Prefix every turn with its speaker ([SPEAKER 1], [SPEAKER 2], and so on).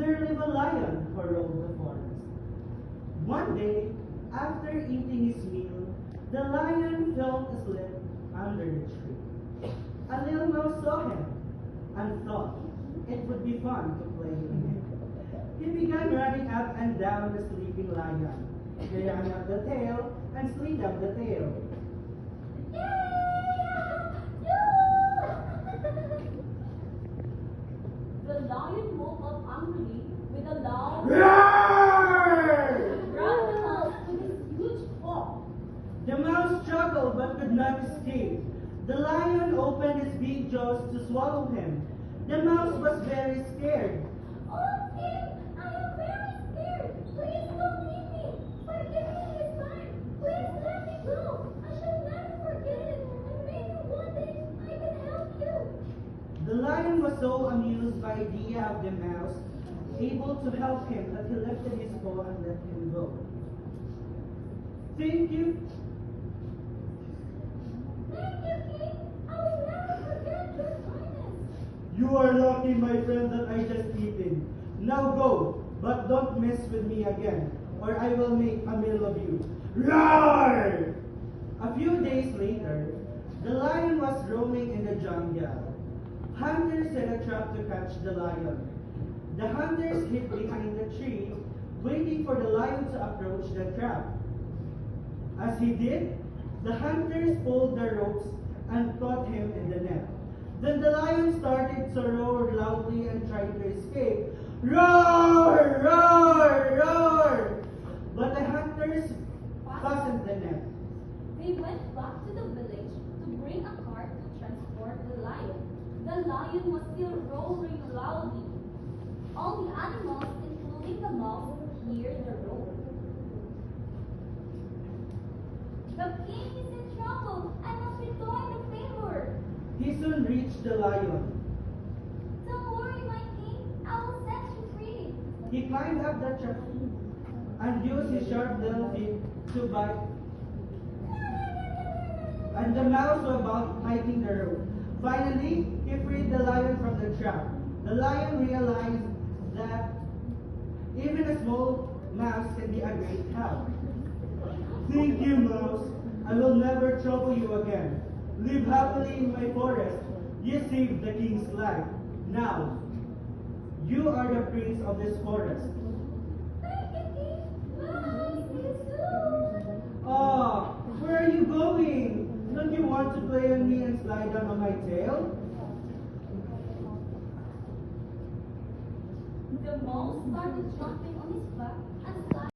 [SPEAKER 1] there lived a lion who roamed the forest. One day, after eating his meal, the lion fell asleep under the tree. A little mouse saw him and thought it would be fun to play with him. He began running up and down the sleeping lion. He ran up the tail and slid down the tail.
[SPEAKER 2] The lion woke up angrily with a loud
[SPEAKER 1] Roar!
[SPEAKER 2] grabbed the mouse with his huge paw.
[SPEAKER 1] The mouse struggled but could not escape. The lion opened his big jaws to swallow him. The mouse was very scared.
[SPEAKER 2] Oh, Tim, I am very scared. Please don't leave me. Forgive me this time. Please let me go. I shall never forget it. And maybe one day I can help you.
[SPEAKER 1] The lion was so amused by the idea of the mouse able to help him that he lifted his paw and let him go. Thank you.
[SPEAKER 2] Thank you, King. I will never forget your kindness.
[SPEAKER 1] You are lucky, my friend, that I just eaten. Now go, but don't mess with me again, or I will make a meal of you. Roar! A few days later, the lion was roaming in the jungle. Hunters set a trap to catch the lion. The hunters hid behind the tree, waiting for the lion to approach the trap. As he did, the hunters pulled the ropes and caught him in the net. Then the lion started to roar loudly and tried to escape. Roar! Roar! Roar! But the hunters fastened the net.
[SPEAKER 2] They went back to the village to bring a cart to transport the lion. The lion was still roaring loudly. All the animals, including the mouse, hear the roar. The king is in trouble. I must return the favor.
[SPEAKER 1] He soon reached the lion.
[SPEAKER 2] Don't worry, my king. I will set you free.
[SPEAKER 1] He climbed up the tree and used his sharp little teeth to bite. And the mouse was about biting the rope. Finally, he freed the lion from the trap. The lion realized that even a small mouse can be a great help. Thank you, mouse. I will never trouble you again. Live happily in my forest. You saved the king's life. Now, you are the prince of this forest.
[SPEAKER 2] Thank you, king. Bye. See you soon.
[SPEAKER 1] Ah, where are you going? Don't you want to play on me and slide down on my tail?
[SPEAKER 2] The mouse started jumping on his